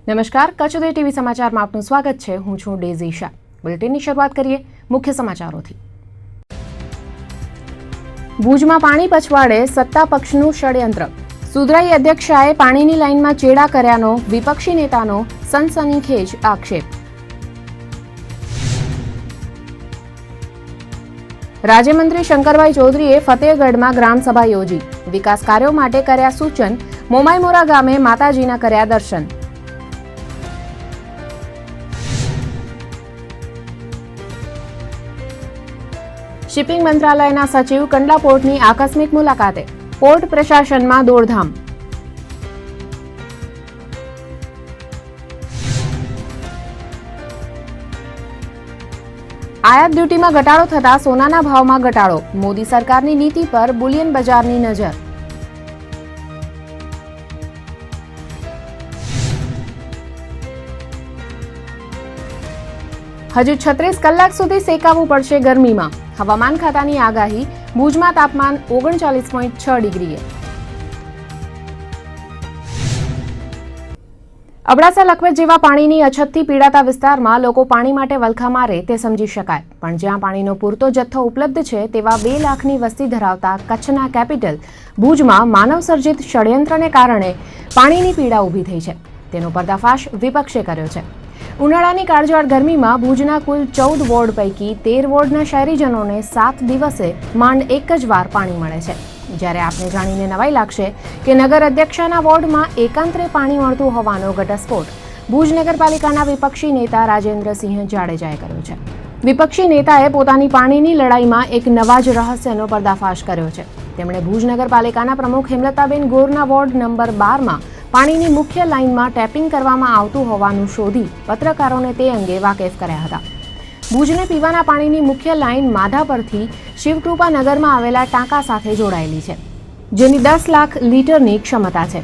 નમસ્કાર, કચ્છ ઉદય ટીવી સમાચારમાં આપનું સ્વાગત છે. હું છું ડેઝી શાહ. બુલેટિનની શરૂઆત કરીએ મુખ્ય સમાચારોથી. ભુજમાં પાણી પછવાડે સત્તા પક્ષનું ષડયંત્ર. સુધરાઈ અધ્યક્ષાએ પાણીની લાઇનમાં ચેડા કર્યાનો વિપક્ષી નેતાનો સનસનીખેજ આક્ષેપ. રાજ્યમંત્રી શંકરભાઈ ચૌધરીએ ફતેહગઢમાં ગ્રામસભા યોજી. વિકાસ કાર્યો માટે કર્યા સૂચન. મોમાઈમોરા ગામે માતાજીના કર્યા દર્શન. શિપિંગ મંત્રાલયના સચિવ કંડલા પોર્ટની આકસ્મિક મુલાકાતે. પોર્ટ પ્રશાસનમાં દોડધામ. આયાત ડ્યુટીમાં ઘટાડો થતા સોનાના ભાવમાં ઘટાડો. મોદી સરકારની નીતિ પર બુલિયન બજારની નજર. હજુ 36 કલાક સુધી સેકાવવું પડશે ગરમીમાં. હવામાન ખાતાની આગાહી. ભુજમાં તાપમાન 39.6 ડિગ્રીએ. અબડાસા લખપત જેવા પાણીની અછતથી પીડાતા વિસ્તારમાં લોકો પાણી માટે વલખા મારે તે સમજી શકાય, પણ જ્યાં પાણીનો પૂરતો જથ્થો ઉપલબ્ધ છે તેવા 2 લાખની વસ્તી ધરાવતા કચ્છના કેપિટલ ભુજમાં માનવસર્જિત ષડયંત્રને કારણે પાણીની પીડા ઊભી થઈ છે. તેનો પર્દાફાશ વિપક્ષે કર્યો છે. ઉનાળાની કાળઝાળ ગરમીમાં ભુજના કુલ 14 વોર્ડ પૈકી 13 વોર્ડના શહેરીજનોને 7 દિવસે માંડ એક જ વાર પાણી મળે છે. જ્યારે આપને જાણીને નવાઈ લાગશે કે નગર અધ્યક્ષાના વોર્ડમાં એકાંતરે પાણી મળતું હોવાનો ઘટસ્ફોટ ભુજ નગરપાલિકાના વિપક્ષી નેતા રાજેન્દ્રસિંહ જાડેજાએ કર્યો છે. વિપક્ષી નેતાએ પોતાની પાણીની લડાઈમાં એક નવા જ રહસ્યનો પર્દાફાશ કર્યો છે. તેમણે ભુજ નગરપાલિકાના પ્રમુખ હેમલતાબેન ગોરના વોર્ડ નંબર 12માં પાણીની મુખ્ય લાઇનમાં ટેપિંગ કરવામાં આવતું હોવાનું શોધી પત્રકારોને તે અંગે વાકેફ કર્યા હતા. ભુજને પીવાના પાણીની મુખ્ય લાઇન માધા પરથી શિવકૃપા નગરમાં આવેલા ટાંકા સાથે જોડાયેલી છે, જેની 10 લાખ લીટરની ક્ષમતા છે.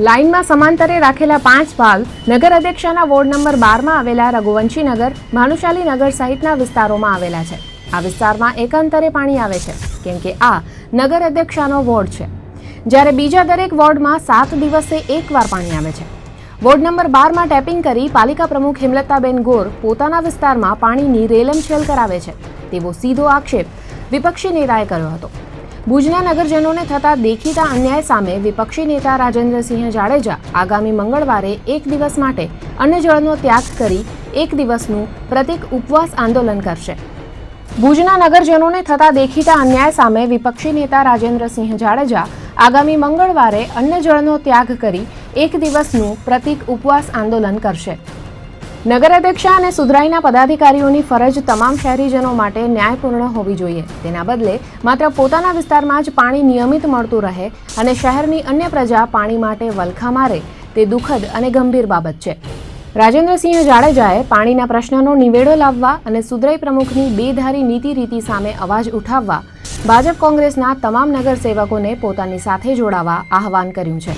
લાઇનમાં સમાંતરે રાખેલા 5 ભાગ નગર અધ્યક્ષાના વોર્ડ નંબર 12માં આવેલા રઘુવંશીનગર, ભાનુશાલીનગર સહિતના વિસ્તારોમાં આવેલા છે. આ વિસ્તારમાં એકાંતરે પાણી આવે છે, કેમ કે આ નગર અધ્યક્ષાનો વોર્ડ છે. જ્યારે બીજા દરેક વોર્ડમાં 7 દિવસે એકવાર પાણી આવે છે. વોર્ડ નંબર 12માં ટેપિંગ કરી પાલિકા પ્રમુખ હેમલતાબેન ગોર પોતાના વિસ્તારમાં પાણીની રેલમછેલ કરાવે છે તેવો સીધો આક્ષેપ વિપક્ષી નેતાએ કર્યો હતો. ભુજના નગરજનોને થતા દેખીતા અન્યાય સામે વિપક્ષી નેતા રાજેન્દ્રસિંહ જાડેજા આગામી મંગળવારે 1 દિવસ માટે અન્નજળનો ત્યાગ કરી 1 દિવસનું પ્રતિક ઉપવાસ આંદોલન કરશે. ભુજના નગરજનોને થતા દેખીતા અન્યાય સામે વિપક્ષી નેતા રાજેન્દ્રસિંહ જાડેજા આગામી મંગળવારે અન્નજળનો ત્યાગ કરી 1 દિવસનું પ્રતિક ઉપવાસ આંદોલન કરશે. નગર અધ્યક્ષા અને સુધરાઈના પદાધિકારીઓની ફરજ તમામ શહેરીજનો માટે ન્યાયપૂર્ણ હોવી જોઈએ. તેના બદલે માત્ર પોતાના વિસ્તારમાં જ પાણી નિયમિત મળતું રહે અને શહેરની અન્ય પ્રજા પાણી માટે વલખા મારે તે દુઃખદ અને ગંભીર બાબત છે. રાજેન્દ્રસિંહ જાડેજાએ પાણીના પ્રશ્નનો નિવેડો લાવવા અને સુધરાઈ પ્રમુખની બેધારી નીતિ રીતિ સામે અવાજ ઉઠાવવા ભાજપ કોંગ્રેસના તમામ નગરસેવકોને પોતાની સાથે જોડાવા આહવાન કર્યું છે.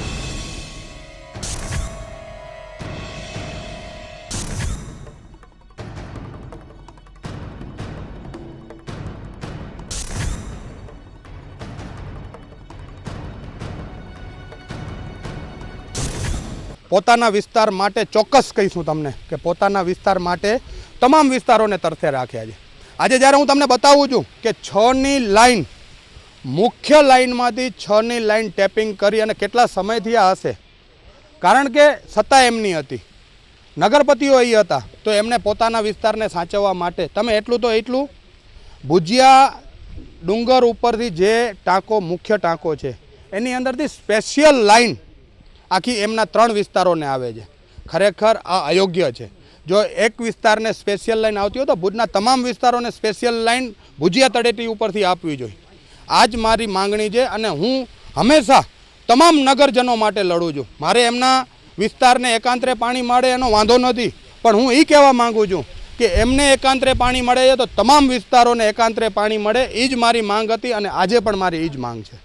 પોતાના વિસ્તાર માટે ચોક્કસ કહીશું તમને કે પોતાના વિસ્તાર માટે તમામ વિસ્તારોને તરફે રાખ્યા છે. આજે જ્યારે હું તમને બતાવું છું કે 6ની લાઈન મુખ્ય લાઈનમાંથી 6ની લાઈન ટેપિંગ કરી અને કેટલા સમયથી આ હશે, કારણ કે સત્તા એમની હતી, નગરપતિઓ એ હતા, તો એમને પોતાના વિસ્તારને સાચવવા માટે તમે એટલું ભુજિયા ડુંગર ઉપરથી જે ટાંકો મુખ્ય ટાંકો છે એની અંદરથી સ્પેશિયલ લાઈન આખી એમના 3 વિસ્તારોને આવે છે. ખરેખર આ અયોગ્ય છે. જો એક વિસ્તારને સ્પેશિયલ લાઈન આવતી હોય તો ભુજના તમામ વિસ્તારોને સ્પેશિયલ લાઈન ભુજિયા તળેટી ઉપરથી આપવી જોઈએ. આ જ મારી માંગણી છે અને હું હંમેશા તમામ નગરજનો માટે લડું છું. મારે એમના વિસ્તારને એકાંતરે પાણી મળે એનો વાંધો નથી, પણ હું એ કહેવા માગું છું કે એમને એકાંતરે પાણી મળે છે તો તમામ વિસ્તારોને એકાંતરે પાણી મળે, એ જ મારી માંગ હતી અને આજે પણ મારી એ જ માંગ છે.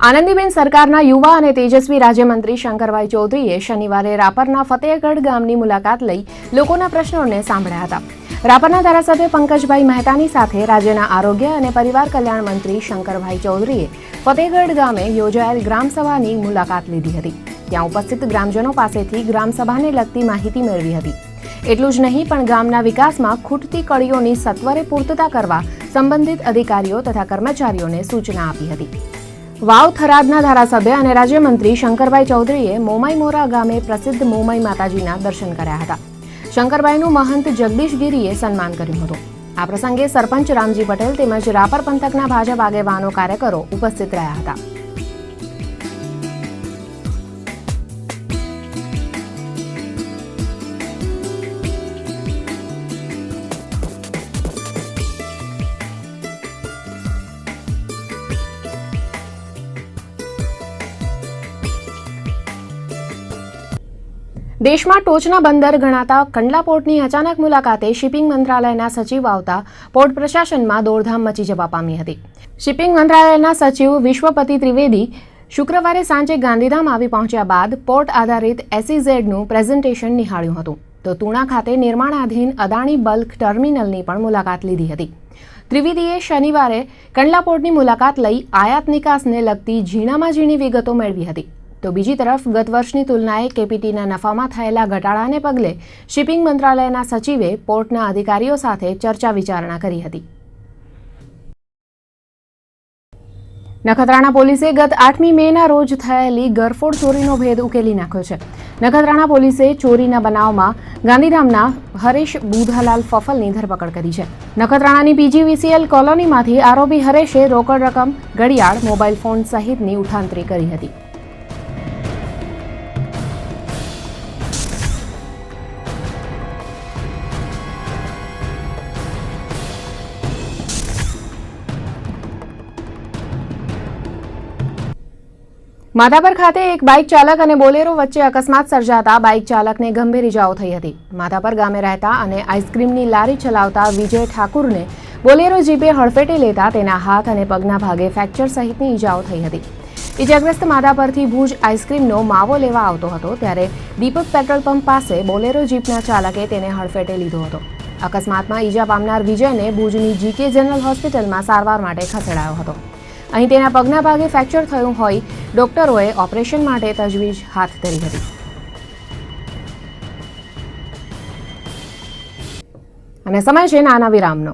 આનંદીબેન સરકારના યુવા અને તેજસ્વી રાજ્યમંત્રી શંકરભાઈ ચૌધરીએ શનિવારે રાપરના ફતેહગઢ ગામની મુલાકાત લઈ લોકોના પ્રશ્નોને સાંભળ્યા હતા. રાપરના ધારાસભ્ય પંકજભાઈ મહેતાની સાથે રાજ્યના આરોગ્ય અને પરિવાર કલ્યાણ મંત્રી શંકરભાઈ ચૌધરીએ ફતેહગઢ ગામે યોજાયેલ ગ્રામસભાની મુલાકાત લીધી હતી. ત્યાં ઉપસ્થિત ગ્રામજનો પાસેથી ગ્રામસભાને લગતી માહિતી મેળવી હતી. એટલું જ નહીં પણ ગામના વિકાસમાં ખૂટતી કડીઓની સત્વરે પૂર્તતા કરવા સંબંધિત અધિકારીઓ તથા કર્મચારીઓને સૂચના આપી હતી. વાવ થરાદના ધારાસભ્ય અને રાજ્યમંત્રી શંકરભાઈ ચૌધરીએ મોમાઈ મોરા ગામે પ્રસિદ્ધ મોમાઈ માતાજીના દર્શન કર્યા હતા. શંકરભાઈનું મહંત જગદીશગીરીએ સન્માન કર્યું હતું. આ પ્રસંગે સરપંચ રામજી પટેલ તેમજ રાપર પંથકના ભાજપ આગેવાનો કાર્યકરો ઉપસ્થિત રહ્યા હતા. દેશમાં ટોચના બંદર ગણાતા કંડલા પોર્ટની અચાનક મુલાકાતે શિપિંગ મંત્રાલયના સચિવ આવતા પોર્ટ પ્રશાસનમાં દોડધામ મચી જવા પામી હતી. શિપિંગ મંત્રાલયના સચિવ વિશ્વપતિ ત્રિવેદી શુક્રવારે સાંજે ગાંધીધામ આવી પહોંચ્યા બાદ પોર્ટ આધારિત SEZનું પ્રેઝન્ટેશન નિહાળ્યું હતું. તો તુણા ખાતે નિર્માણાધીન અદાણી બલ્ક ટર્મિનલની પણ મુલાકાત લીધી હતી. ત્રિવેદીએ શનિવારે કંડલા પોર્ટની મુલાકાત લઈ આયાત નિકાસને લગતી ઝીણામાં ઝીણી વિગતો મેળવી હતી. તો બીજી તરફ ગત વર્ષની તુલનાએ કેપીટીના નફામાં થયેલા ઘટાડાને પગલે શિપિંગ મંત્રાલયના સચિવે પોર્ટના અધિકારીઓ સાથે ચર્ચા વિચારણા કરી હતી. નખત્રાણા પોલીસે ગત 8મી મેના રોજ થયેલી ગરફોડ ચોરીનો ભેદ ઉકેલી નાખ્યો છે. નખત્રાણા પોલીસે ચોરીના બનાવમાં ગાંધીધામના હરેશ બુધાલાલ ફફલની ધરપકડ કરી છે. નખત્રાણાની PGVCL કોલોનીમાંથી આરોપી હરેશે રોકડ રકમ, ઘડિયાળ, મોબાઈલ ફોન સહિતની ઉઠાંતરી કરી હતી. માધાપર ખાતે એક બાઇક ચાલક અને બોલેરો વચ્ચે અકસ્માત સર્જાતા બાઇક ચાલકને ગંભીર ઇજાઓ થઈ હતી. માધાપર ગામે રહેતા અને આઈસ્ક્રીમની લારી ચલાવતા વિજય ઠાકુરને બોલેરો જીપે હડફેટે લેતા તેના હાથ અને પગના ભાગે ફ્રેક્ચર સહિતની ઇજાઓ થઈ હતી. ઇજાગ્રસ્ત માધાપરથી ભુજ આઈસ્ક્રીમનો માવો લેવા આવતો હતો ત્યારે દીપક પેટ્રોલ પંપ પાસે બોલેરો જીપના ચાલકે તેને હડફેટે લીધો હતો. અકસ્માતમાં ઇજા પામનાર વિજયને ભુજની GK જનરલ હોસ્પિટલમાં સારવાર માટે ખસેડાયો હતો. અહીં તેના પગના ભાગે ફ્રેક્ચર થયું હોય ડોક્ટરોએ ઓપરેશન માટે તજવીજ હાથ ધરી હતી. અને સમય છે નાના વિરામનો.